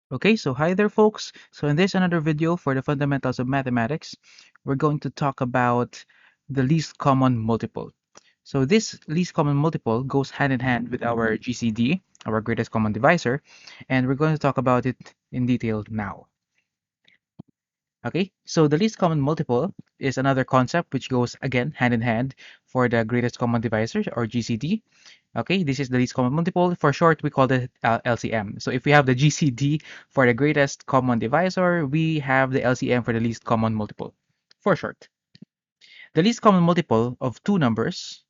Okay, so hi there, folks. So in this another video for the fundamentals of mathematics, we're going to talk about the least common multiple. So this least common multiple goes hand in hand with our GCD, our greatest common divisor, and we're going to talk about it in detail now. Okay, so the least common multiple is another concept which goes again hand in hand for the greatest common divisor or GCD. Okay, this is the least common multiple. For short, we call it LCM. So if we have the GCD for the greatest common divisor, we have the LCM for the least common multiple, for short. The least common multiple of two numbers,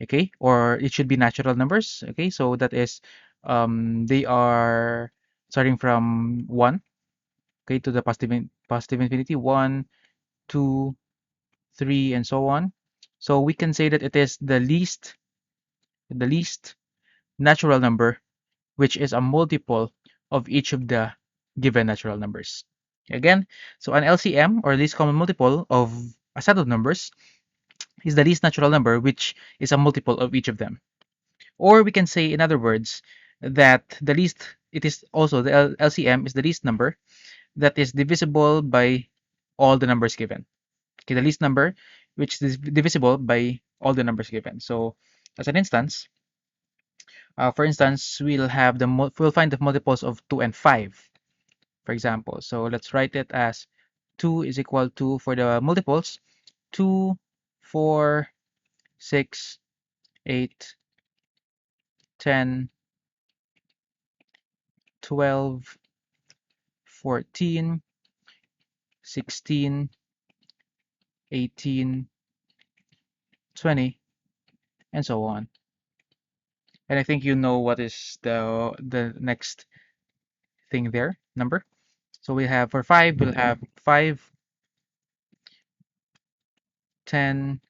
okay, or it should be natural numbers, okay, so that is, they are starting from 1, okay, to the positive infinity, 1, 2, 3, and so on. So we can say that it is the least natural number which is a multiple of each of the given natural numbers. Again, so an LCM or least common multiple of a set of numbers is the least natural number which is a multiple of each of them. Or we can say, in other words, that it is also the LCM is the least number that is divisible by all the numbers given. Okay, the least number which is divisible by all the numbers given. So, as an instance, for instance, we'll find the multiples of 2 and 5, for example. So let's write it as 2 is equal to, for the multiples, 2, 4, 6, 8, 10, 12, 14, 16, 18, 20, and so on. And I think you know what is the next thing there, number. So we have, for 5, we'll have 5, 10,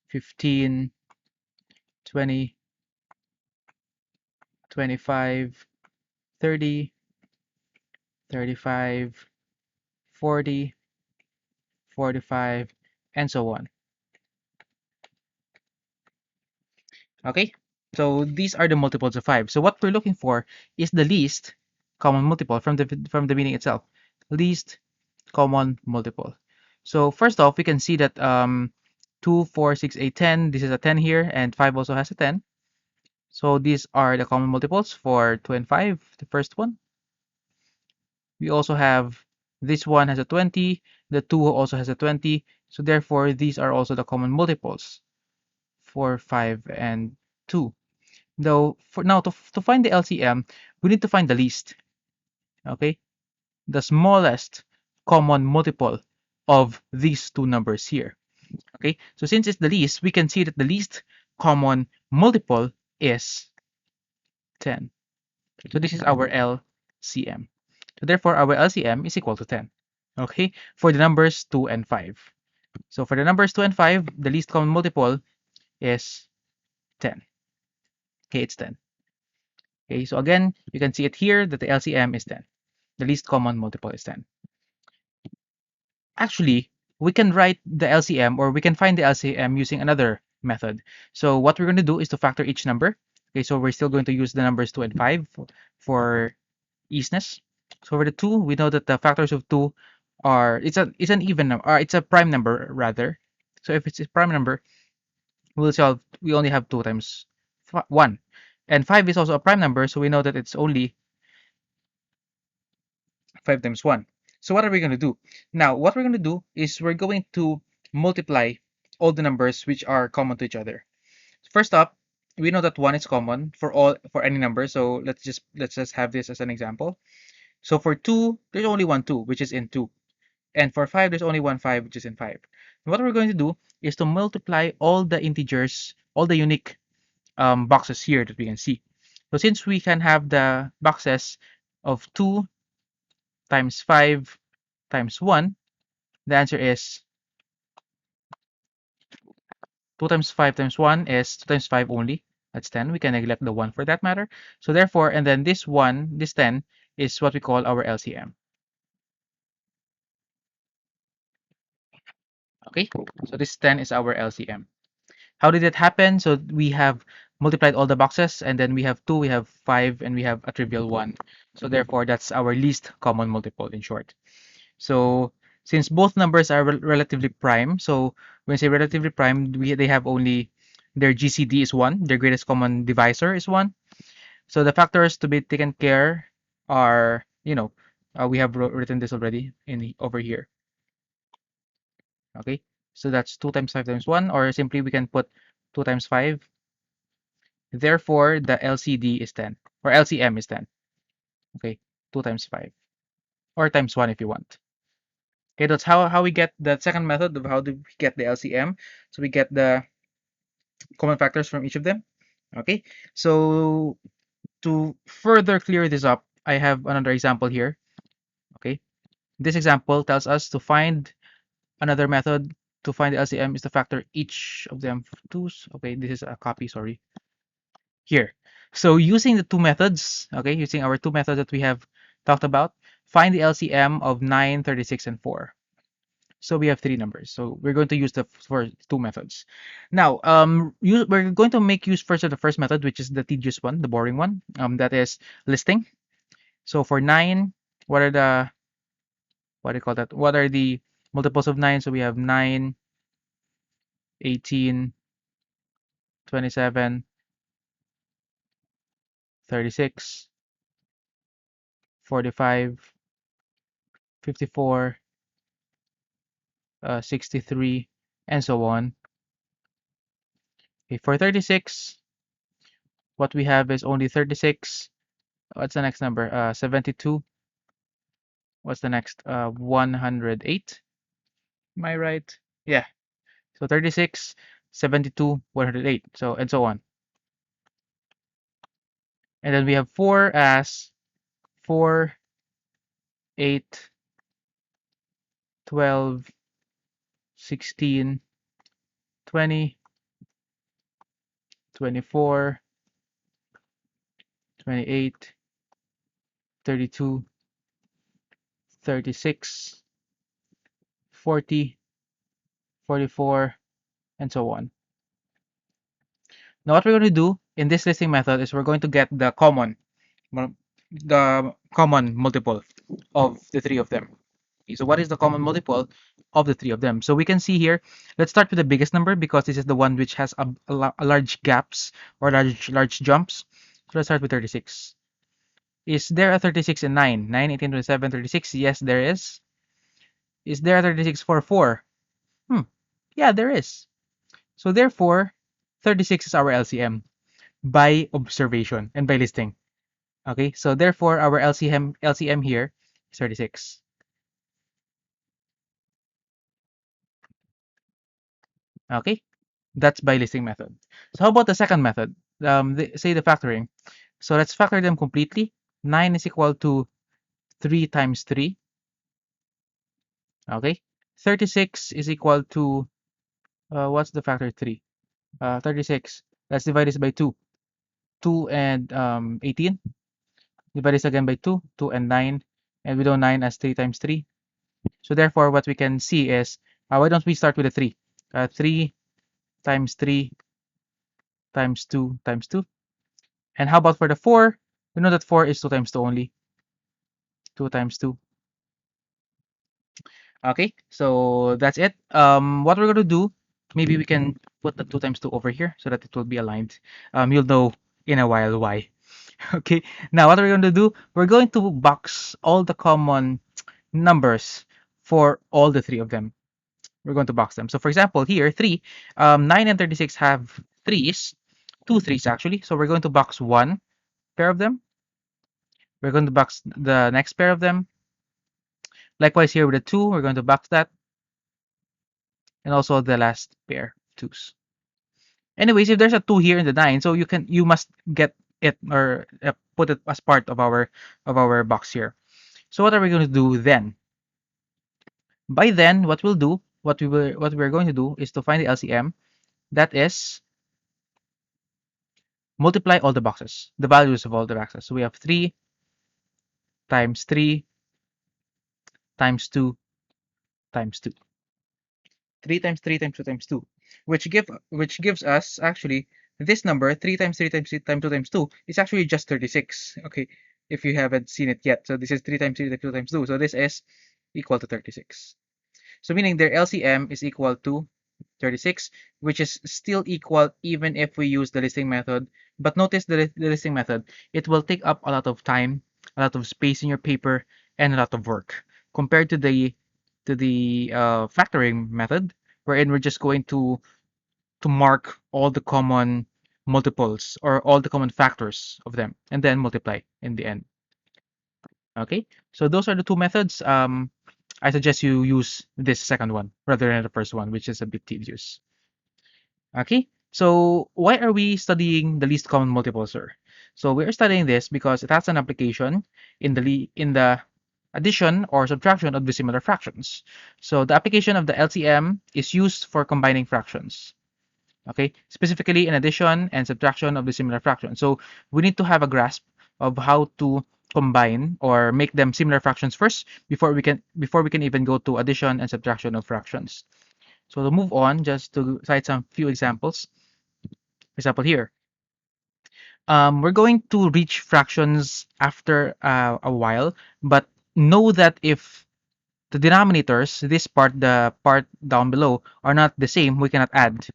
15, 20, 25, 30, 35, 40, 45, and so on. Okay, so these are the multiples of 5. So what we're looking for is the least common multiple from the meaning itself. Least common multiple. So first off, we can see that 2, 4, 6, 8, 10. This is a 10 here, and 5 also has a 10. So these are the common multiples for 2 and 5, the first one. We also have this one has a 20, the 2 also has a 20. So therefore, these are also the common multiples for 5 and 2. Though for now, to find the LCM, we need to find the least, okay? The smallest common multiple of these two numbers here, okay? So since it's the least, we can see that the least common multiple is 10. So this is our LCM. So therefore, our LCM is equal to 10, okay? For the numbers 2 and 5. So for the numbers 2 and 5, the least common multiple is 10. Okay, it's 10. Okay, so again, you can see it here that the LCM is 10. The least common multiple is 10. Actually, we can write the LCM, or we can find the LCM using another method. So what we're going to do is to factor each number. Okay, so we're still going to use the numbers 2 and 5 for easiness. So for the 2, we know that the factors of 2 are, it's an even number, or it's a prime number rather. So if it's a prime number, we only have 2 times 1. And 5 is also a prime number, so we know that it's only 5 times 1. So what are we going to do? Now, what we're going to do is we're going to multiply all the numbers which are common to each other. First up, we know that 1 is common for any number, so let's just have this as an example. So for 2, there's only one 2, which is in 2. And for 5, there's only one 5, which is in 5. And what we're going to do is to multiply all the integers, all the unique boxes here that we can see. So since we can have the boxes of 2 times 5 times 1, the answer is 2 times 5 times 1 is 2 times 5 only. That's 10. We can neglect the 1 for that matter. So therefore, and then this 1, this 10, is what we call our LCM. Okay, so this 10 is our LCM. How did it happen? So we have multiplied all the boxes, and then we have 2, we have 5, and we have a trivial 1. So therefore, that's our least common multiple in short. So since both numbers are relatively prime, so when we say relatively prime, they have only their GCD is 1, their greatest common divisor is 1. So the factors to be taken care are, we have written this already over here. Okay, so that's 2 times 5 times 1, or simply we can put 2 times 5. Therefore, the LCD is 10, or LCM is 10. Okay, 2 times 5, or times 1 if you want. Okay, that's how we get the second method of how do we get the LCM. So we get the common factors from each of them. Okay, so to further clear this up, I have another example here. Okay, this example tells us to find another method to find the LCM is to factor each of them twos. Okay, this is a copy, sorry. Here. So using the two methods, okay, using our two methods that we have talked about, find the LCM of 9, 36, and 4. So we have three numbers. So we're going to use the for two methods. Now, we're going to make use first of the first method, which is the tedious one, the boring one. That is listing. So for 9, what are the what do you call that? What are the multiples of 9? So we have 9, 18, 27, 36, 45, 54, 63, and so on. Okay, for 36, what we have is only 36. What's the next number? 72. What's the next? 108. Am I right? Yeah. So 36, 72, 108. So and so on. And then we have 4 as 4, 8, 12, 16, 20, 24, 28, 32, 36, 40, 44, and so on. Now what we're going to do in this listing method is we're going to get the common multiple of the three of them. Okay, so what is the common multiple of the three of them? So we can see here, let's start with the biggest number because this is the one which has a large gaps or large jumps. So let's start with 36. Is there a 36 in 9? 9, 18, 27, 36? Yes, there is. Is there a 36 for 4? Yeah, there is. So therefore, 36 is our LCM by observation and by listing. Okay, so therefore our LCM here is 36. Okay, that's by listing method. So how about the second method? Say the factoring. So let's factor them completely. 9 is equal to 3 times 3. Okay, 36 is equal to what's the factor 3? 36. Let's divide this by 2. 2 and 18. Divide this again by 2. 2 and 9. And we know 9 as 3 times 3. So therefore, what we can see is, why don't we start with the 3? 3 times 3 times 2 times 2. And how about for the 4? We know that 4 is 2 times 2 only. 2 times 2. Okay, so that's it. What we're going to do, maybe we can put the 2 times 2 over here so that it will be aligned. You'll know in a while why. Okay, now what we're going to do, we're going to box all the common numbers for all the three of them. We're going to box them. So for example, here, 3, 9 and 36 have 3s, 2 3s actually. So we're going to box one pair of them. We're going to box the next pair of them. Likewise here with the 2, we're going to box that. And also the last pair, 2s. Anyways, if there's a 2 here in the 9, so you must get it or put it as part of our box here. So what are we going to do then? By then, what we're going to do is to find the LCM. That is multiply all the boxes, the values of all the boxes. So we have 3 times 3 times 2 times 2. 3 times 3 times 2 times 2, which gives us actually this number, 3 times 3 times 3 times 2 times 2, is actually just 36. Okay, if you haven't seen it yet. So this is 3 times 3 times 2 times 2. So this is equal to 36. So meaning their LCM is equal to 36, which is still equal even if we use the listing method. But notice the listing method, it will take up a lot of time, a lot of space in your paper, and a lot of work compared to the factoring method, wherein we're just going to mark all the common multiples or all the common factors of them and then multiply in the end. Okay, so those are the two methods. I suggest you use this second one rather than the first one, which is a bit tedious. Okay, so why are we studying the least common multiple, sir? So we're studying this because it has an application in the addition or subtraction of dissimilar fractions. So the application of the LCM is used for combining fractions. Okay, specifically in addition and subtraction of dissimilar fractions. So we need to have a grasp of how to combine or make them similar fractions first before we can even go to addition and subtraction of fractions. So to move on, just to cite some few examples. For example, here, we're going to reach fractions after a while, but know that if the denominators, this part, the part down below, are not the same, we cannot add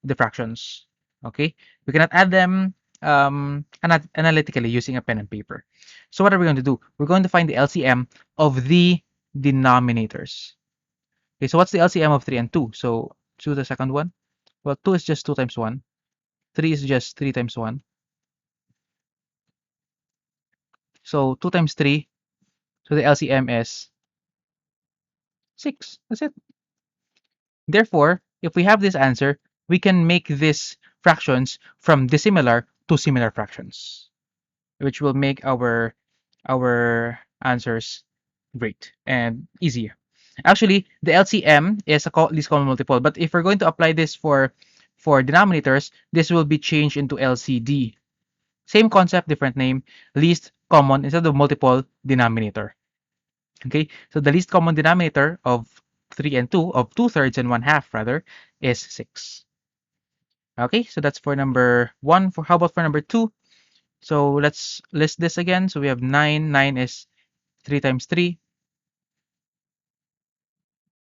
the fractions. Okay, we cannot add them analytically using a pen and paper. So what are we going to do? We're going to find the LCM of the denominators. Okay, so what's the LCM of 3 and 2? So choose the second one. Well, 2 is just 2 times 1. 3 is just 3 times 1. So 2 times 3, so the LCM is 6. That's it. Therefore, if we have this answer, we can make these fractions from dissimilar to similar fractions, which will make our answers great and easier. Actually, the LCM is a least common multiple, but if we're going to apply this for denominators, this will be changed into LCD. Same concept, different name, least common instead of multiple denominator. Okay, so the least common denominator of 3 and 2, of 2/3 and 1/2 rather, is 6. Okay, so that's for number 1. For how about for number 2? So let's list this again. So we have 9. 9 is 3 times 3.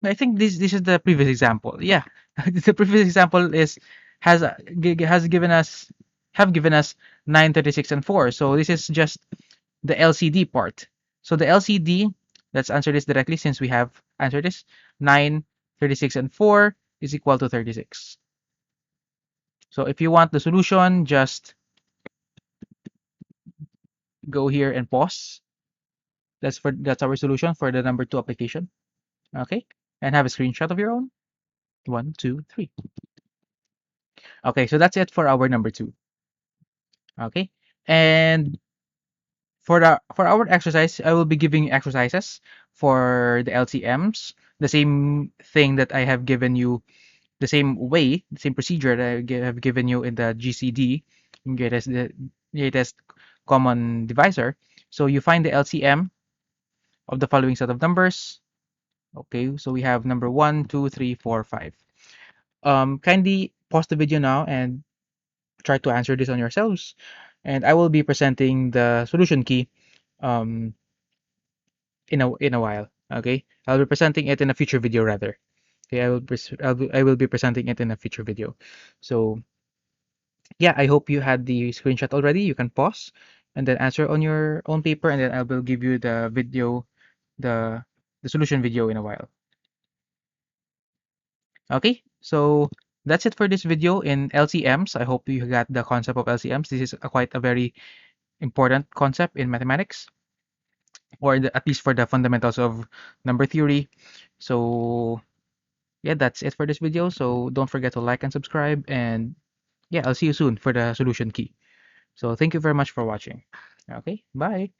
I think this is the previous example. Yeah, the previous example has given us 9, 36, and 4. So this is just the LCD part. So the LCD, let's answer this directly since we have answered this. 9, 36, and 4 is equal to 36. So if you want the solution, just go here and pause. That's our solution for the number 2 application. Okay, and have a screenshot of your own. 1, 2, 3. Okay, so that's it for our number 2. Okay, and for our exercise, I will be giving exercises for the LCMs, the same thing that I have given you, the same way, the same procedure that I have given you in the GCD, greatest common divisor. So you find the LCM of the following set of numbers. Okay, so we have number 1, 2, 3, 4, 5. Kindly pause the video now and try to answer this on yourselves. And I will be presenting the solution key um, in a while. Okay, I'll be presenting it in a future video rather. Okay, I will be presenting it in a future video. So yeah, I hope you had the screenshot already. You can pause and then answer on your own paper, and then I will give you the video, the the solution video in a while. Okay, so that's it for this video in LCMs. I hope you got the concept of LCMs. This is quite a very important concept in mathematics, or at least for the fundamentals of number theory. So yeah, that's it for this video. So don't forget to like and subscribe, and yeah, I'll see you soon for the solution key. So thank you very much for watching. Okay, bye.